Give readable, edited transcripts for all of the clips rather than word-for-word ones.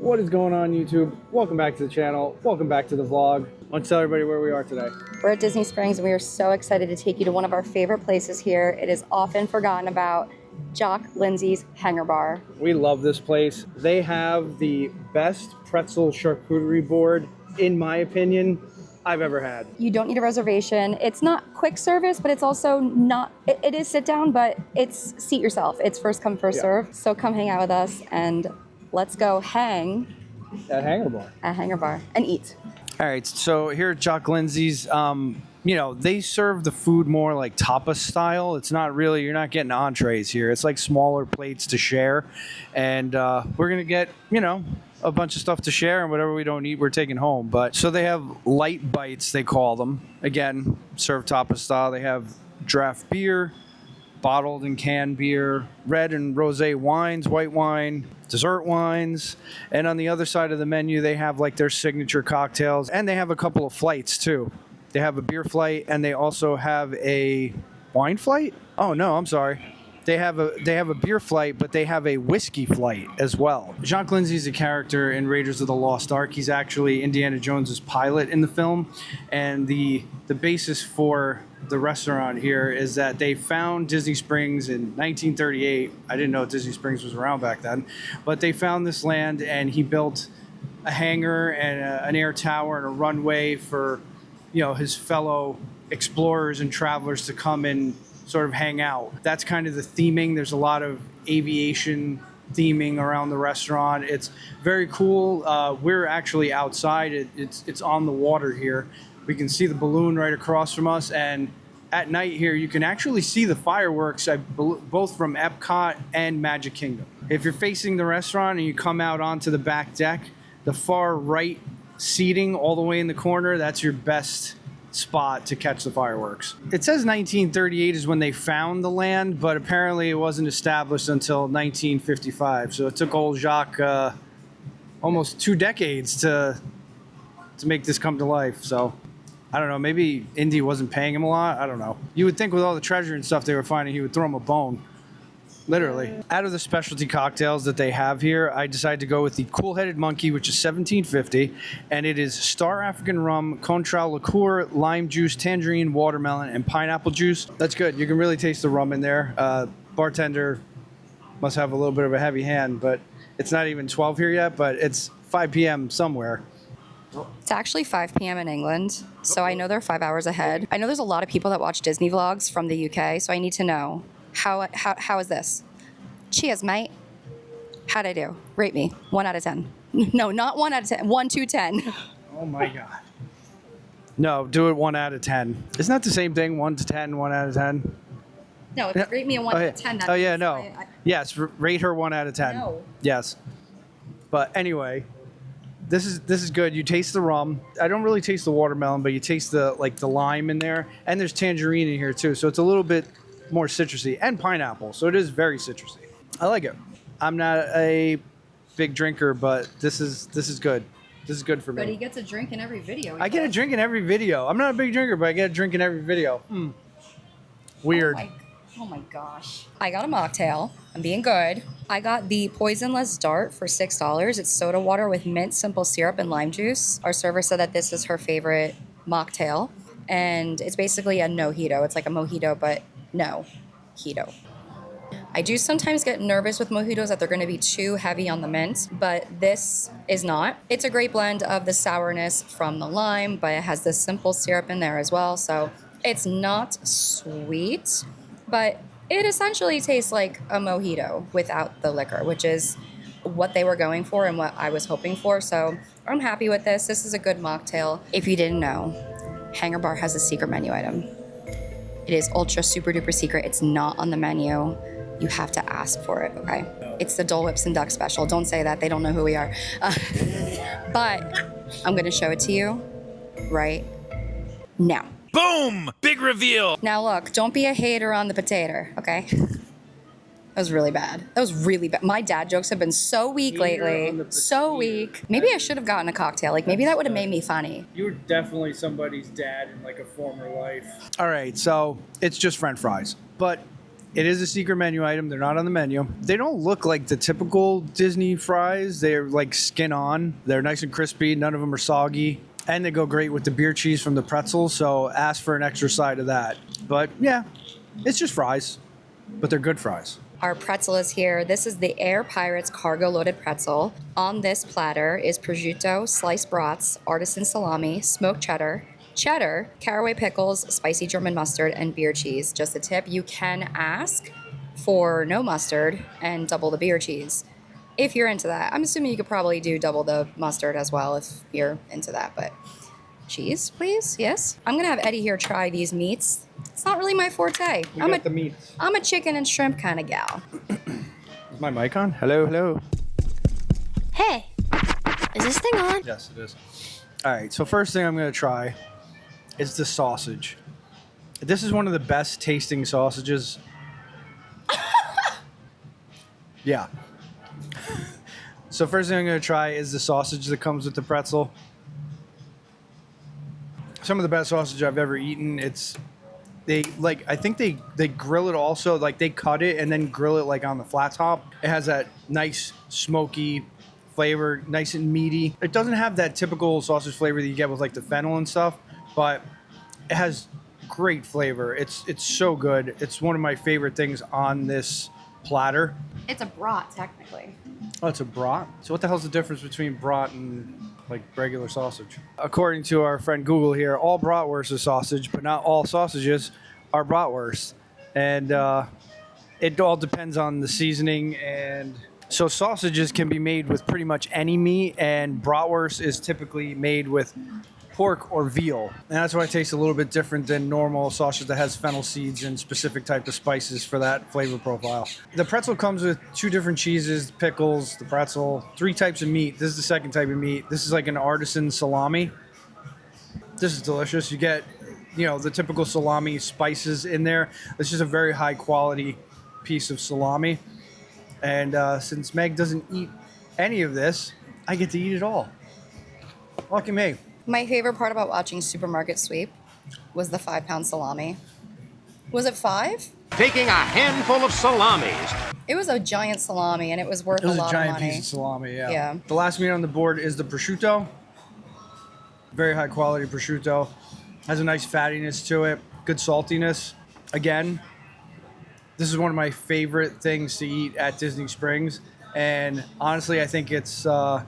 What is going on, YouTube? Welcome back to the channel. Welcome back to the vlog. Let's tell everybody where we are today. We're at Disney Springs and we are so excited to take you to one of our favorite places here. It is often forgotten about, Jock Lindsey's Hangar Bar. We love this place. They have the best pretzel charcuterie board, in my opinion, I've ever had. You don't need a reservation. It's not quick service, but it's also not, it is sit down, but it's seat yourself. It's first come, first serve. So come hang out with us and let's go hang At Hangar Bar. at Hangar Bar and eat. All right, so here at Jock Lindsey's, you know, they serve the food more like tapas style. It's not really, you're not getting entrees here. It's like smaller plates to share. And we're going to get, you know, a bunch of stuff to share, and whatever we don't eat, we're taking home. But so they have light bites, they call them. Again, served tapas style. They have draft beer, bottled and canned beer, red and rosé wines, white wine, dessert wines, and on the other side of the menu they have like their signature cocktails, and they have a couple of flights too. They have a beer flight and they also have a wine flight. Oh no, I'm sorry. They have a beer flight, but they have a whiskey flight as well. Jock Lindsey's a character in Raiders of the Lost Ark. He's actually Indiana Jones's pilot in the film, and the basis for the restaurant here is that they found Disney Springs in 1938. I didn't know Disney Springs was around back then, but they found this land and he built a hangar and an air tower and a runway for, you know, his fellow explorers and travelers to come and sort of hang out. That's kind of the theming. There's a lot of aviation theming around the restaurant. It's very cool. We're actually outside. It's on the water here. We can see the balloon right across from us, and at night here you can actually see the fireworks, both from EPCOT and Magic Kingdom. If you're facing the restaurant and you come out onto the back deck, the far right seating all the way in the corner, that's your best spot to catch the fireworks. It says 1938 is when they found the land, but apparently it wasn't established until 1955. So it took old Jacques almost 2 decades to make this come to life. So I don't know, maybe Indy wasn't paying him a lot. I don't know. You would think with all the treasure and stuff they were finding, he would throw him a bone. Literally. Out of the specialty cocktails that they have here, I decided to go with the Cool Headed Monkey, which is $17.50, and it is Star African Rum, Contral liqueur, lime juice, tangerine, watermelon, and pineapple juice. That's good. You can really taste the rum in there. Bartender must have a little bit of a heavy hand, but it's not even 12 here yet, but it's 5 p.m. somewhere. It's actually 5 p.m. in England, so I know they're 5 hours ahead. I know there's a lot of people that watch Disney vlogs from the UK, so I need to know, how is this? Cheers, mate. How'd I do? Rate me. 1 out of 10. No, not 1 out of 10. 1 to 10. Oh my God. No, do it 1 out of 10. Isn't that the same thing? 1 to 10, 1 out of 10? No, if you rate me a 1 out of 10. Oh yeah, no. Yes, rate her 1 out of 10. No. Yes. But anyway, this is good. You taste the rum. I don't really taste the watermelon, but you taste the lime in there, and there's tangerine in here too. So it's a little bit more citrusy, and pineapple. So it is very citrusy. I like it. I'm not a big drinker, but this is good. This is good for me. But he gets a drink in every video. I get a drink in every video. I'm not a big drinker, but I get a drink in every video. Weird. Oh my gosh. I got a mocktail. I'm being good. I got the Poisonless Dart for $6. It's soda water with mint, simple syrup, and lime juice. Our server said that this is her favorite mocktail. And it's basically a no-hito. It's like a mojito, but no hito. I do sometimes get nervous with mojitos that they're going to be too heavy on the mint, but this is not. It's a great blend of the sourness from the lime, but it has this simple syrup in there as well. So it's not sweet, but it essentially tastes like a mojito without the liquor, which is what they were going for and what I was hoping for. So I'm happy with this. This is a good mocktail. If you didn't know, Hangar Bar has a secret menu item. It is ultra super duper secret. It's not on the menu. You have to ask for it, okay? It's the Dole Whips and Duck special. Don't say that. They don't know who we are. But I'm going to show it to you right now. Boom! Big reveal! Now look, don't be a hater on the potato, okay? That was really bad. That was really bad. My dad jokes have been so weak lately. So weak. Maybe I should have gotten a cocktail. Like, maybe that would have made me funny. You were definitely somebody's dad in like a former life. All right, so it's just French fries. But It is a secret menu item. They're not on the menu. They don't look like the typical Disney fries. They're like skin on. They're nice and crispy. None of them are soggy. And they go great with the beer cheese from the pretzels. So ask for an extra side of that. But yeah, it's just fries. But they're good fries. Our pretzel is here. This is the Air Pirates cargo loaded pretzel. On this platter is prosciutto, sliced brats, artisan salami, smoked cheddar, caraway pickles, spicy German mustard, and beer cheese. Just a tip, you can ask for no mustard and double the beer cheese if you're into that. I'm assuming you could probably do double the mustard as well if you're into that, but cheese, please. Yes. I'm going to have Eddie here try these meats. It's not really my forte. The meats. I'm a chicken and shrimp kind of gal. Is my mic on? Hello, hello. Hey, is this thing on? Yes, it is. All right, so first thing I'm going to try is the sausage. This is one of the best tasting sausages. Yeah. So first thing I'm going to try is the sausage that comes with the pretzel. Some of the best sausage I've ever eaten. I think they grill it also, like they cut it and then grill it like on the flat top. It has that nice smoky flavor, nice and meaty. It doesn't have that typical sausage flavor that you get with like the fennel and stuff, but it has great flavor. It's so good. It's one of my favorite things on this platter. It's a brat, technically. Oh, it's a brat? So what the hell's the difference between brat and like regular sausage? According to our friend Google here, all bratwurst is sausage, but not all sausages are bratwurst. And it all depends on the seasoning. And so sausages can be made with pretty much any meat, and bratwurst is typically made with pork or veal. And that's why it tastes a little bit different than normal sausage that has fennel seeds and specific type of spices for that flavor profile. The pretzel comes with 2 different cheeses, pickles, the pretzel, 3 types of meat. This is the second type of meat. This is like an artisan salami. This is delicious. You get, the typical salami spices in there. This is a very high quality piece of salami. And since Meg doesn't eat any of this, I get to eat it all. Lucky me. My favorite part about watching Supermarket Sweep was the 5-pound salami. Was it 5? Taking a handful of salamis. It was a giant salami, and it was worth a lot of money. It was a giant piece of salami, yeah. Yeah. The last meat on the board is the prosciutto. Very high quality prosciutto. Has a nice fattiness to it. Good saltiness. Again, this is one of my favorite things to eat at Disney Springs. And honestly, I think it's the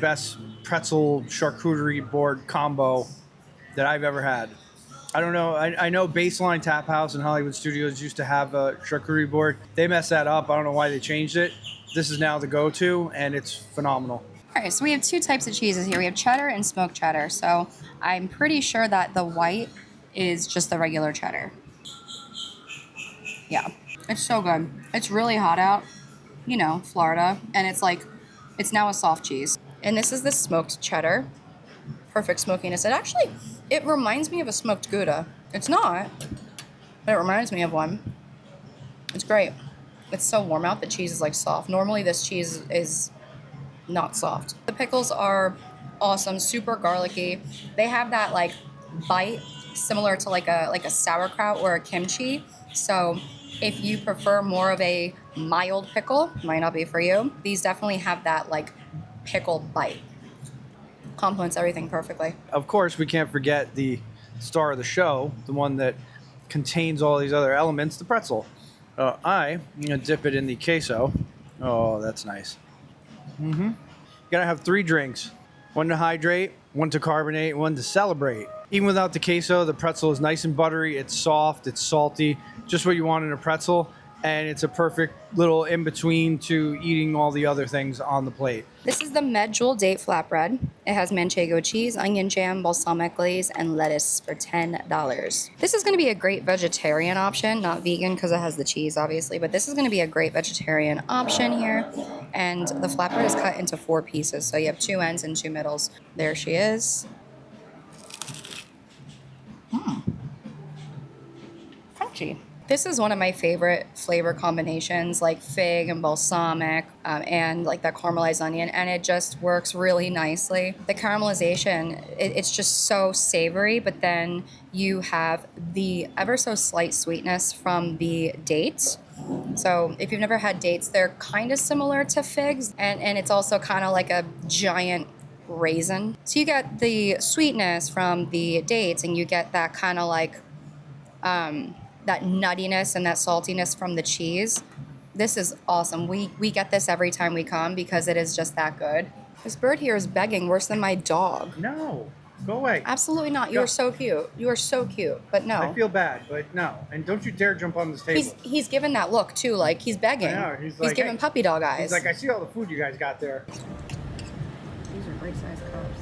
best pretzel charcuterie board combo that I've ever had. I don't know. I know Baseline Tap House and Hollywood Studios used to have a charcuterie board. They messed that up. I don't know why they changed it. This is now the go-to, and it's phenomenal. All right, so we have 2 types of cheeses here. We have cheddar and smoked cheddar. So I'm pretty sure that the white is just the regular cheddar. Yeah, it's so good. It's really hot out, Florida, and it's now a soft cheese. And this is the smoked cheddar. Perfect smokiness. It reminds me of a smoked Gouda. It's not, but it reminds me of one. It's great. It's so warm out. The cheese is like soft. Normally this cheese is not soft. The pickles are awesome, super garlicky. They have that like bite similar to like a sauerkraut or a kimchi. So if you prefer more of a mild pickle, might not be for you. These definitely have that like pickle bite. Complements everything perfectly. Of course, we can't forget the star of the show, the one that contains all these other elements, the pretzel. I'm going to dip it in the queso. Oh, that's nice. You got to have 3 drinks. One to hydrate, one to carbonate, one to celebrate. Even without the queso, the pretzel is nice and buttery. It's soft, it's salty, just what you want in a pretzel. And it's a perfect little in-between to eating all the other things on the plate. This is the Medjool date flatbread. It has manchego cheese, onion jam, balsamic glaze, and lettuce for $10. This is going to be a great vegetarian option, not vegan because it has the cheese, obviously, but this is going to be a great vegetarian option here. And the flatbread is cut into 4 pieces, so you have 2 ends and 2 middles. There she is. Crunchy. This is one of my favorite flavor combinations, like fig and balsamic, and like that caramelized onion, and it just works really nicely. The caramelization, it's just so savory, but then you have the ever so slight sweetness from the dates. So if you've never had dates, they're kind of similar to figs, and it's also kind of like a giant raisin. So you get the sweetness from the dates, and you get that kind of like that nuttiness and that saltiness from the cheese. This is awesome. We get this every time we come because it is just that good. This bird here is begging worse than my dog. No, go away. Absolutely not. You Go. are so cute. You are so cute. But no. I feel bad, but no. And don't you dare jump on this table. He's given that look too, like he's begging. I know, he's like, giving hey. puppy dog eyes. He's like, I see all the food you guys got there. These are bite sized cups.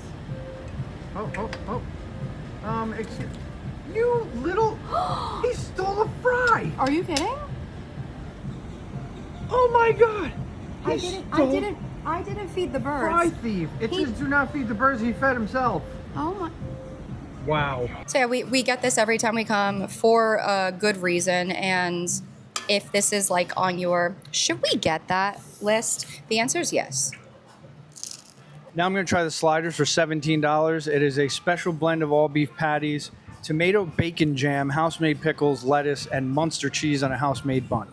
Excuse you little. He stole a fry. Are you kidding? Oh my God. I didn't feed the birds. Fry thief. It says do not feed the birds. He fed himself. Oh my. Wow. So yeah, we get this every time we come for a good reason. And if this is like on your should we get that list, the answer is yes. Now I'm going to try the sliders for $17. It is a special blend of all beef patties, tomato bacon jam, house-made pickles, lettuce, and Munster cheese on a house-made bun.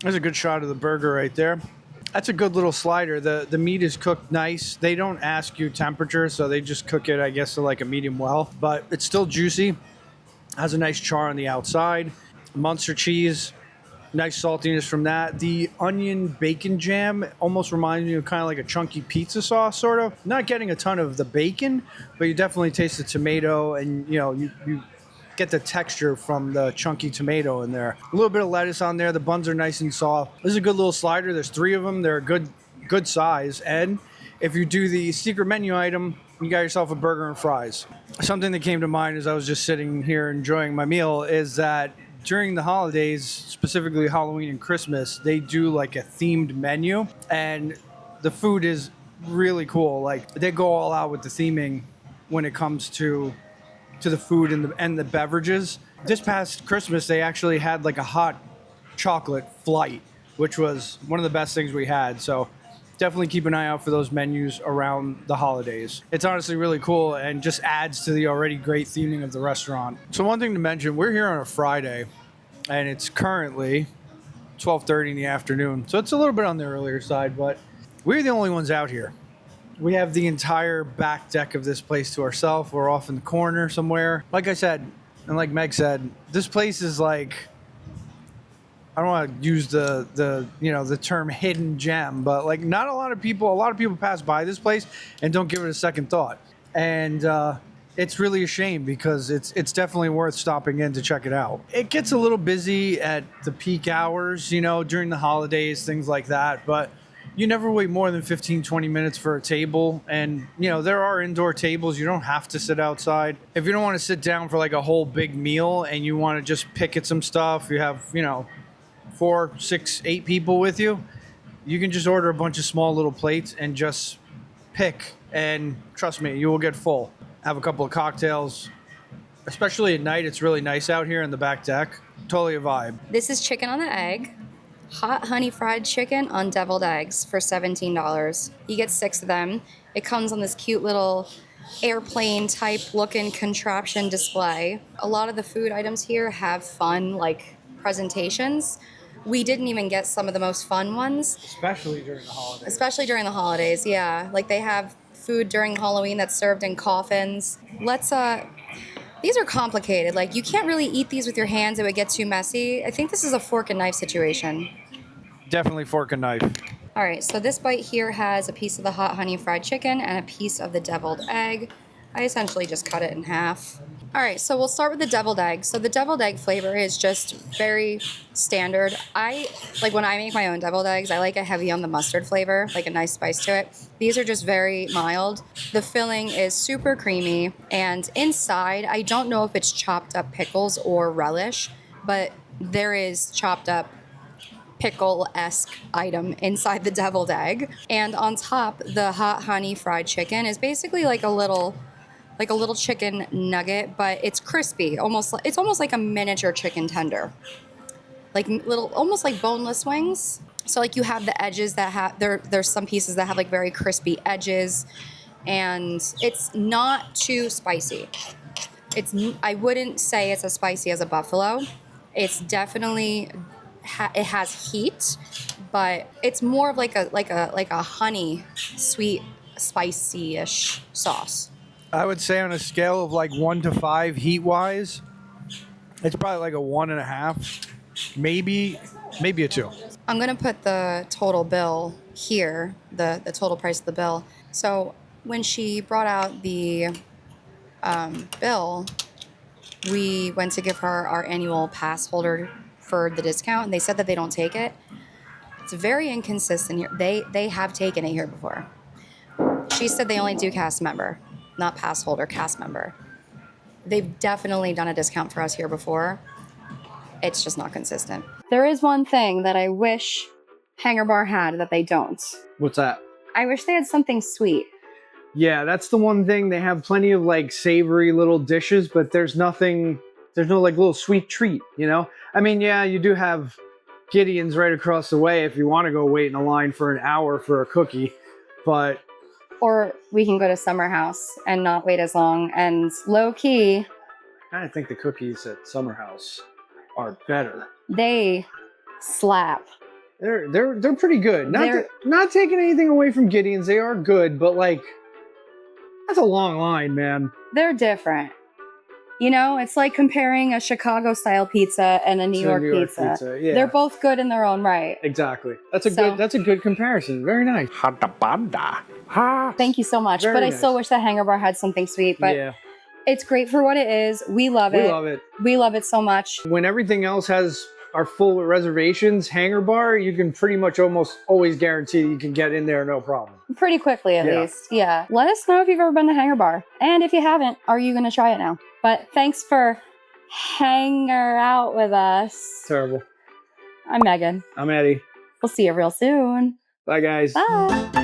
There's a good shot of the burger right there. That's a good little slider. The meat is cooked nice. They don't ask you temperature, so they just cook it, I guess, to like a medium well. But it's still juicy. Has a nice char on the outside. Munster cheese, nice saltiness from that. The onion bacon jam almost reminds me of kind of like a chunky pizza sauce, sort of. Not getting a ton of the bacon, but you definitely taste the tomato, and you get the texture from the chunky tomato in there. A little bit of lettuce on there. The buns are nice and soft. This is a good little slider. There's 3 of them. They're a good size. And if you do the secret menu item, you got yourself a burger and fries. Something that came to mind as I was just sitting here enjoying my meal is that during the holidays, specifically Halloween and Christmas, they do like a themed menu, and the food is really cool. Like they go all out with the theming when it comes to the food and the beverages. This past Christmas, they actually had like a hot chocolate flight, which was one of the best things we had. So definitely keep an eye out for those menus around the holidays. It's honestly really cool and just adds to the already great theming of the restaurant. So one thing to mention, we're here on a Friday, and it's currently 12:30 in the afternoon. So it's a little bit on the earlier side, but we're the only ones out here. We have the entire back deck of this place to ourselves. We're off in the corner somewhere. Like I said, and like Meg said, this place is like, I don't want to use the term hidden gem, but like not a lot of people pass by this place and don't give it a second thought. And it's really a shame because it's definitely worth stopping in to check it out. It gets a little busy at the peak hours, during the holidays, things like that, but you never wait more than 15, 20 minutes for a table. And, there are indoor tables. You don't have to sit outside. If you don't want to sit down for like a whole big meal and you want to just pick at some stuff, you have, 4, 6, 8 people with you, you can just order a bunch of small little plates and just pick. And trust me, you will get full. Have a couple of cocktails. Especially at night, it's really nice out here in the back deck. Totally a vibe. This is chicken on the egg. Hot honey fried chicken on deviled eggs for $17. You get 6 of them. It comes on this cute little airplane type looking contraption display. A lot of the food items here have fun like presentations. We didn't even get some of the most fun ones. Especially during the holidays. Yeah. Like they have food during Halloween that's served in coffins. These are complicated. Like, you can't really eat these with your hands. It would get too messy. I think this is a fork and knife situation. Definitely fork and knife. All right, so this bite here has a piece of the hot honey fried chicken and a piece of the deviled egg. I essentially just cut it in half. All right, so we'll start with the deviled egg. So the deviled egg flavor is just very standard. When I make my own deviled eggs, I like it heavy on the mustard flavor, like a nice spice to it. These are just very mild. The filling is super creamy, and inside, I don't know if it's chopped up pickles or relish, but there is chopped up pickle-esque item inside the deviled egg. And on top, the hot honey fried chicken is basically like a little chicken nugget, but it's crispy. It's almost like a miniature chicken tender. like little, almost like boneless wings. So like you have the edges that have there's some pieces that have like very crispy edges, and it's not too spicy. I wouldn't say it's as spicy as a buffalo. It's definitely it has heat, but it's more of like a honey sweet spicy-ish sauce. I would say on a scale of like 1 to 5 heat wise, it's probably like a 1.5, maybe a 2. I'm gonna put the total bill here, the total price of the bill. So when she brought out the bill, we went to give her our annual pass holder for the discount, and they said that they don't take it. It's very inconsistent here. They have taken it here before. She said they only do cast member, not pass holder, cast member. They've definitely done a discount for us here before. It's just not consistent. There is one thing that I wish Hangar Bar had that they don't. What's that? I wish they had something sweet. Yeah, that's the one thing. They have plenty of like savory little dishes, but there's no like little sweet treat, you know? I mean, yeah, you do have Gideon's right across the way if you want to go wait in a line for an hour for a cookie, but... Or we can go to Summer House and not wait as long, and low key... I think the cookies at Summer House are better. They slap. They're pretty good. Not taking anything away from Gideon's, they are good, but like... That's a long line, man. They're different. You know, it's like comparing a Chicago-style pizza and a New York pizza. Yeah. They're both good in their own right. Exactly. That's a good comparison. Very nice. Thank you so much. Very but I nice. still wish that Hangar Bar had something sweet. But Yeah. it's great for what it is. We love it. We love it. We love it so much. When everything else are full reservations, Hangar Bar, you can pretty much almost always guarantee you can get in there no problem. Pretty quickly, at least. Yeah. Let us know if you've ever been to Hangar Bar. And if you haven't, are you going to try it now? But thanks for hanging out with us. Terrible. I'm Megan. I'm Eddie. We'll see you real soon. Bye, guys. Bye.